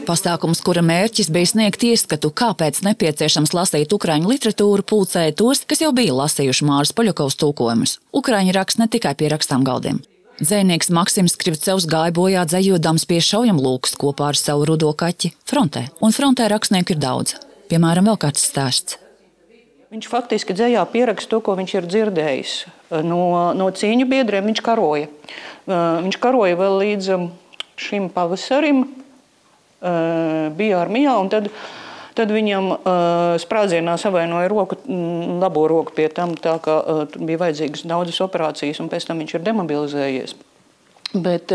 Pasākums, kura mērķis bija sniegt ieskatu, kāpēc nepieciešams lasīt ukraiņu literatūru, pulcēja tos, kas jau bija lasījuši Māras Poļakovas tulkojumus. Ukraiņi raksta ne tikai pie rakstām galdiem. Dzejnieks Maksims Krivcevs gāja bojā dzejodams pie šaujamlūkas kopā ar savu rudo kaķi frontē. Un frontē rakstnieku ir daudz. Piemēram, vēl kāds stāsts. Viņš faktiski dzejā pieraksta to, ko viņš ir dzirdējis. No cīņu biedriem viņš karoja. Viņš karoja vēl līdz šim pavasarim, bija armijā, un tad viņam sprādzienā savainoja labo roku pie tam, tā kā bija vajadzīgas daudzas operācijas, un pēc tam viņš ir demobilizējies. Bet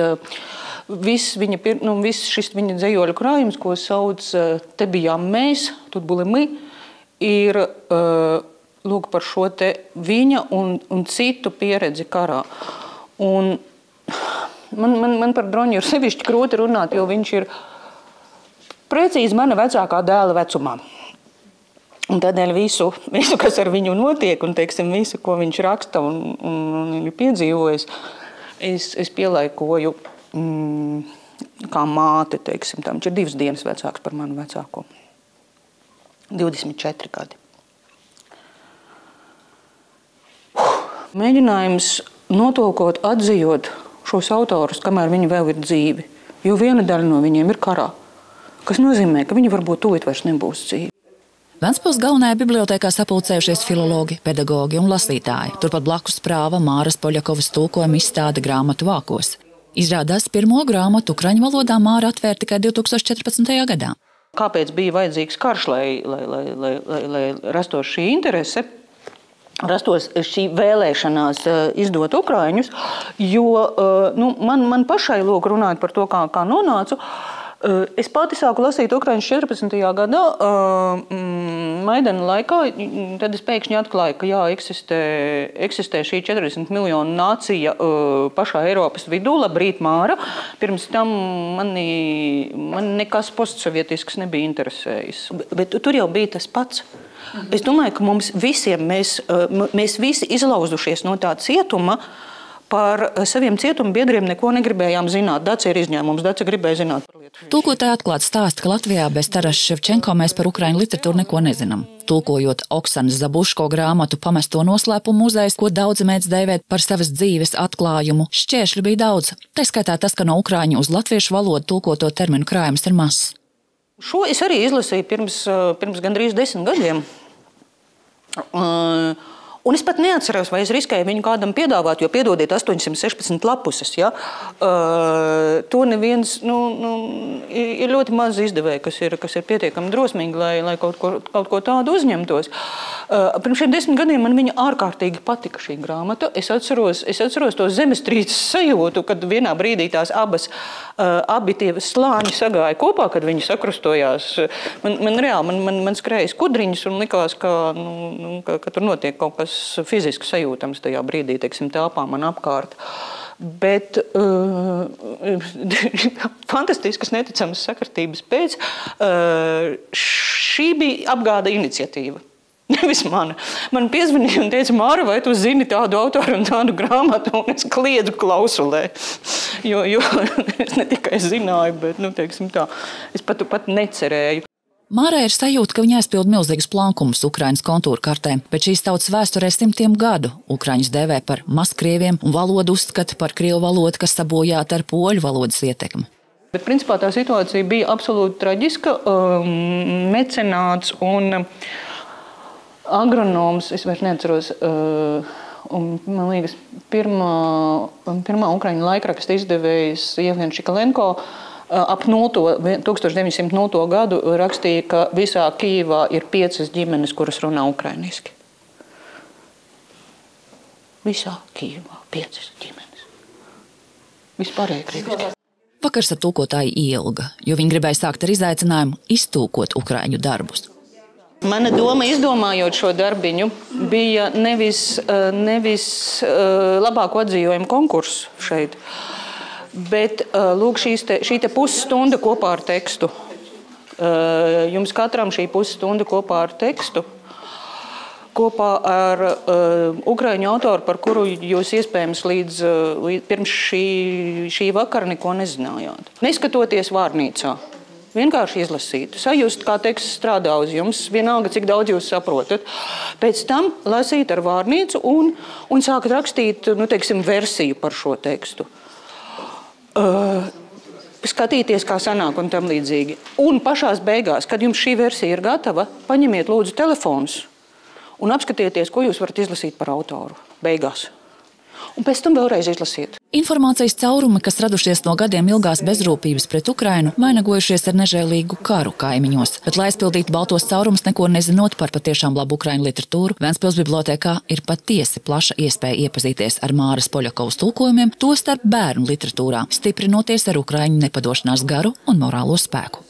viss šis viņa dzejoļu krājums, ko sauc Te bijām mēs, Тут были мы, ir lūk par šo te viņa un citu pieredzi karā. Un man par Droņu ir sevišķi grūti runāt, jo viņš ir precīzi mana vecākā dēla vecumā. Un tādēļ visu, kas ar viņu notiek, un teiksim, visu, ko viņš raksta un ir piedzīvojis, es pielaikoju kā māte, teiksim, tam. Viņš ir 2 dienas vecāks par manu vecāko. 24 gadi. Mēģinājums notolkot, atzījot šos autorus, kamēr viņi vēl ir dzīvi, jo viena daļa no viņiem ir karā, kas nozīmē, ka viņi varbūt tūlīt vairs nebūs dzīvi. Ventspils galvenajā bibliotēkā sapulcējušies filologi, pedagogi un lasītāji. Turpat blakus prāva Māras Poļakovas tulkojuma izstāde grāmatu vākos. Izrādās, pirmo grāmatu ukraiņu valodā Māra atvēra tikai 2014. gadā. Kāpēc bija vajadzīgs karš, lai rastos šī interese, rastos šī vēlēšanās izdot ukraiņus, jo man pašai lūk runāt par to, kā nonācu. Es pati sāku lasīt ukraiņus 14. gadā, Maidana laikā, tad es pēkšņi atklāju, ka jā, eksistē šī 40 miljonu nācija pašā Eiropas vidū, labrīt Māra. Pirms tam mani nekas postsovietisks nebija interesējis. Bet tur jau bija tas pats. Es domāju, ka mums visiem, mēs visi izlauzušies no tā cietuma, par saviem cietuma biedriem neko negribējām zināt. Dace ir izņēmums, Dace gribēja zināt par lietu. Tulkotāji atklāt stāsta, ka Latvijā bez Taras Ševčenko mēs par ukraiņu literatūru neko nezinām. Tulkojot Oksanas Zabuško grāmatu Pamesto noslēpumu muzejs, ko daudzi mēdz dēvēt par savas dzīves atklājumu, šķēršļu bija daudz. Tā skaitā tas, ka no ukraiņu uz latviešu valodu tulkoto terminu krājums ir mazs. Šo es arī izlasīju pirms gandrīz 10 gadiem. Un es pat neatceros, vai es riskēju viņu kādam piedāvāt, jo piedodiet 816 lapuses. Ja? To neviens, ir ļoti maz izdevēji, kas ir pietiekami drosmīgi, lai kaut ko tādu uzņemtos. Pirms šiem 10 gadiem man viņa ārkārtīgi patika šī grāmata. Es atceros to zemestrīces sajūtu, kad vienā brīdī tās abi tie slāņi sagāja kopā, kad viņi sakrustojās. Man skrēja skudriņas un likās, ka tur notiek kaut kas fiziski sajūtams tajā brīdī, teiksim, telpā man apkārt. Bet fantastiskas, neticamas sakritības pēc šī bija apgāda iniciatīva. Nevis mana. Man piezvanīja un teica, Māra, vai tu zini tādu autoru un tādu grāmatu? Un es kliedzu klausulē. Jo es ne tikai zināju, bet, teiksim tā, es pat necerēju. Mārai ir sajūta, ka viņa aizpild milzīgus plankumus Ukrainas kontūru kartē, bet šīs tautas vēsturē simtiem gadu Ukraiņus dēvē par mazkrieviem un valodu uzskata par krievu valodu, kas sabojāta ar poļu valodas ietekmi. Bet principā tā situācija bija absolūti traģiska. Mecenāts un agronoms, es vairs neatceros, un, man liekas, pirmā Ukraiņu laikraksta izdevējs Jevgens Čikalenko ap 1900. Gadu rakstīja, ka visā Kijivā ir 5 ģimenes, kuras runā ukrainiski. Visā Kijivā 5 ģimenes. Vispārēji krieviski. Vakars ar tulkotāju ielga, jo viņi gribēja sākt ar izaicinājumu iztulkot ukraiņu darbus. Mana doma, izdomājot šo darbiņu, bija nevis labāko atzījojumu konkursu šeit, bet lūk, šī te pusstunda kopā ar tekstu. Jums katram šī pusstunda kopā ar tekstu, kopā ar ukraiņu autoru, par kuru jūs iespējams līdz pirms šī vakara neko nezinājāt. Neskatoties vārnīcā. vienkārši izlasīt, sajust, kā teksts strādā uz jums, vienalga, cik daudz jūs saprotat. Pēc tam lasīt ar vārnīcu un sākat rakstīt, teiksim, versiju par šo tekstu. Skatīties, kā sanāk un tam līdzīgi. Un pašās beigās, kad jums šī versija ir gatava, paņemiet lūdzu telefonus un apskatieties, ko jūs varat izlasīt par autoru beigās. Un pēc tam vēlreiz izlasiet. Informācijas caurumi, kas radušies no gadiem ilgās bezrūpības pret Ukrainu, vainagojušies ar nežēlīgu karu kaimiņos. Bet, lai aizpildītu baltos caurumus, neko nezinot par patiešām labu ukraiņu literatūru, Ventspils bibliotēkā ir patiesi plaša iespēja iepazīties ar Māras Poļakovas tulkojumiem, tostarp bērnu literatūrā, stiprinoties ar ukraiņu nepadošanās garu un morālo spēku.